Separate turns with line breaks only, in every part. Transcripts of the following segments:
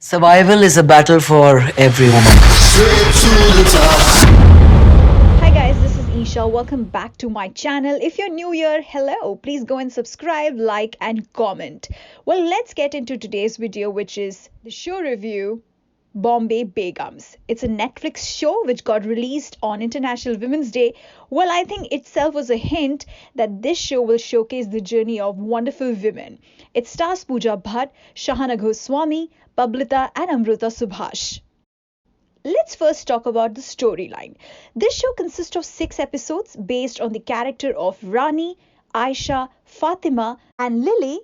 Survival is a battle for every woman.
Hi guys, this is Isha. Welcome back to my channel. If you're new here, hello. Please go and subscribe, like, and comment. Well, let's get into today's video, which is the show review Bombay Begums. It's a Netflix show which got released on International Women's Day. Well, I think itself was a hint that this show will showcase the journey of wonderful women. It stars Pooja Bhatt, Shahana Goswami, Pablita, and Amrita Subhash. Let's first talk about the storyline. This show consists of 6 episodes based on the character of Rani, Aisha, Fatima, and Lily.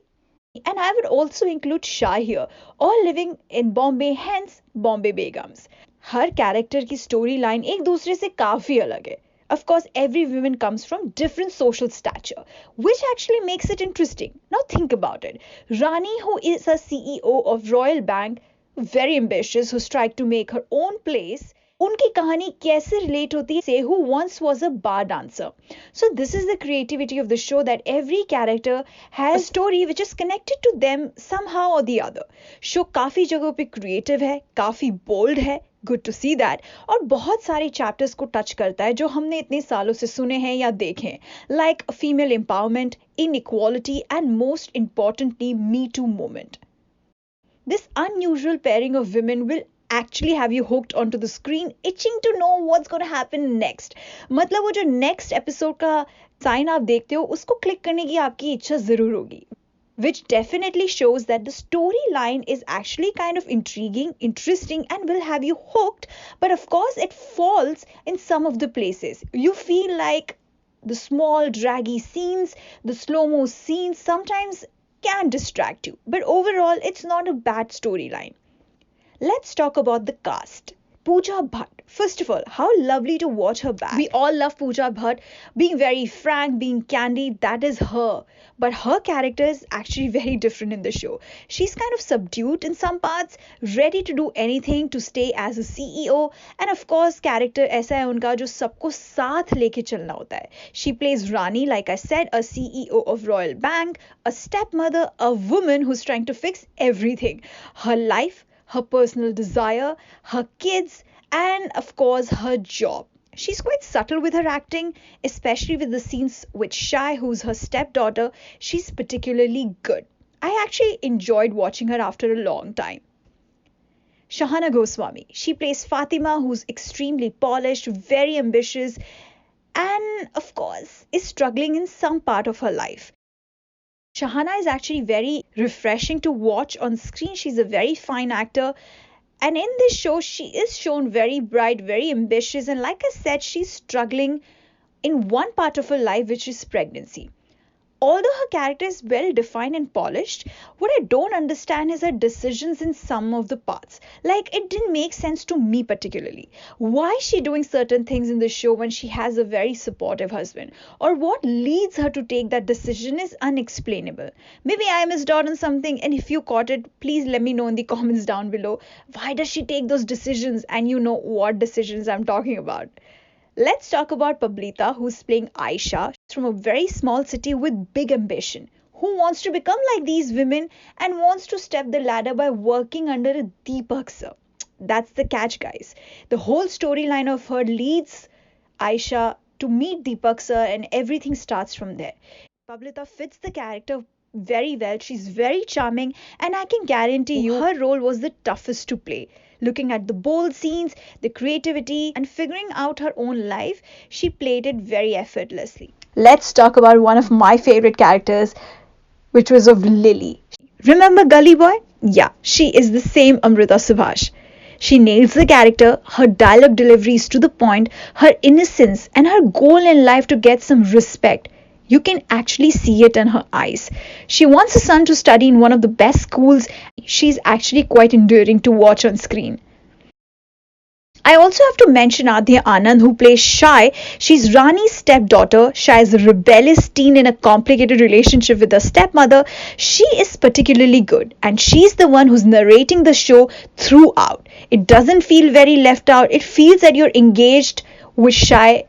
And I would also include Shah here, all living in Bombay, hence Bombay Begums. Her character की story line एक दूसरे से काफी अलग है. Of course, every woman comes from different social stature, which actually makes it interesting. Now think about it. Rani, who is a CEO of Royal Bank, very ambitious, who's tried to make her own place, उनकी कहानी कैसे relate होती है से who once was a bar dancer. So this is the creativity of the show, that every character has a story which is connected to them somehow or the other. Show काफी जगहों पे creative है, काफी bold है, good to see that, और बहुत सारे chapters को touch करता है जो हमने इतने सालों से सुने हैं या देखे हैं, like female empowerment, inequality, and most importantly, Me Too movement. This unusual pairing of women will actually have you hooked onto the screen, itching to know what's going to happen next. मतलब वो जो next episode का sign आप देखते हो उसको click करने की आपकी इच्छा जरूर होगी. Which definitely shows that the storyline is actually kind of intriguing, interesting, and will have you hooked. But of course, it falls in some of the places. You feel like the small, draggy scenes, the slow-mo scenes sometimes can distract you. But overall, it's not a bad storyline. Let's talk about the cast. Pooja Bhatt. First of all, how lovely to watch her back. We all love Pooja Bhatt being very frank, being candid. That is her. But her character is actually very different in the show. She's kind of subdued in some parts, ready to do anything to stay as a CEO. And of course, character ऐसा है उनका जो सबको साथ लेके चलना होता है. She plays Rani, like I said, a CEO of Royal Bank, a stepmother, a woman who's trying to fix everything. Her life, her personal desire, her kids, and of course her job. She's quite subtle with her acting, especially with the scenes with Shai, who's her stepdaughter. She's particularly good. I actually enjoyed watching her after a long time. Shahana Goswami. She plays Fatima, who's extremely polished, very ambitious, and of course is struggling in some part of her life. Shahana is actually very refreshing to watch on screen. She's a very fine actor. And in this show, she is shown very bright, very ambitious. And like I said, she's struggling in one part of her life, which is pregnancy. Although her character is well defined and polished, what I don't understand is her decisions in some of the parts. Like, it didn't make sense to me particularly. Why is she doing certain things in the show when she has a very supportive husband? Or what leads her to take that decision is unexplainable. Maybe I missed out on something, and if you caught it, please let me know in the comments down below. Why does she take those decisions? And you know what decisions I'm talking about. Let's talk about Pablita, who's playing Aisha. She's from a very small city with big ambition, who wants to become like these women and wants to step the ladder by working under a Deepak sir. That's the catch, guys. The whole storyline of her leads Aisha to meet Deepak sir, and everything starts from there. Pablita fits the character very well. She's very charming, and I can guarantee you her role was the toughest to play. Looking at the bold scenes, the creativity, and figuring out her own life, she played it very effortlessly. Let's talk about one of my favorite characters, which was of Lily. Remember Gully Boy? Yeah, she is the same Amrita Subhash. She nails the character, her dialogue delivery is to the point, her innocence, and her goal in life to get some respect. You can actually see it in her eyes. She wants her son to study in one of the best schools. She's actually quite endearing to watch on screen. I also have to mention Adhya Anand, who plays Shai. She's Rani's stepdaughter. Shai is a rebellious teen in a complicated relationship with her stepmother. She is particularly good, and she's the one who's narrating the show throughout. It doesn't feel very left out. It feels that you're engaged with Shai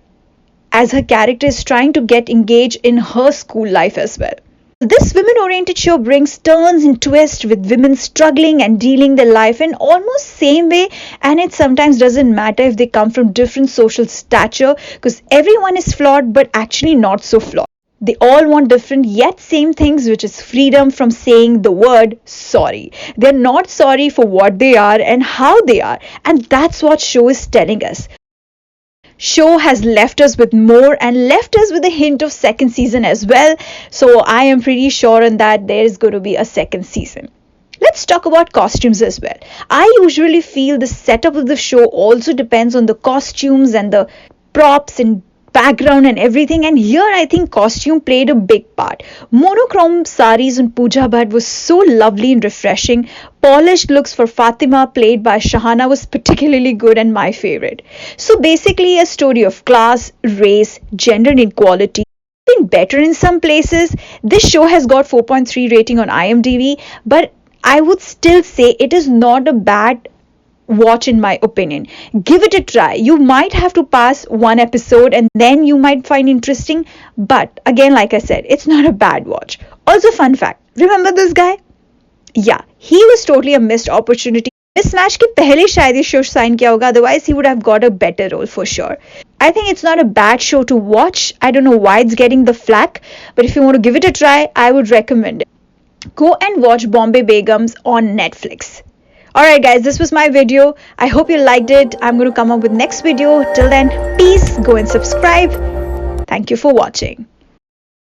as her character is trying to get engaged in her school life as well. This women-oriented show brings turns and twists with women struggling and dealing their life in almost same way, and it sometimes doesn't matter if they come from different social stature because everyone is flawed but actually not so flawed. They all want different yet same things, which is freedom from saying the word sorry. They're not sorry for what they are and how they are, and that's what show is telling us. Show has left us with more and left us with a hint of second season as well. So I am pretty sure on that there is going to be a second season. Let's talk about costumes as well. I usually feel the setup of the show also depends on the costumes and the props and background and everything, and here I think costume played a big part. Monochrome saris on Pooja Bhatt was so lovely and refreshing. Polished looks for Fatima played by Shahana was particularly good and my favorite. So basically a story of class, race, gender inequality. Better in some places. This show has got 4.3 rating on IMDb, but I would still say it is not a bad watch in my opinion. Give it a try. You might have to pass one episode and then you might find interesting, but again like I said, it's not a bad watch. Also fun fact, remember this guy? Yeah, he was totally a missed opportunity. Mismatch के पहले शायद ये show sign किया होगा, otherwise he would have got a better role for sure. I think it's not a bad show to watch. I don't know why it's getting the flack, but if you want to give it a try, I would recommend it. Go and watch Bombay Begums on Netflix. Alright guys, this was my video. I hope you liked it. I'm going to come up with next video. Till then, peace. Go and subscribe. Thank you for watching.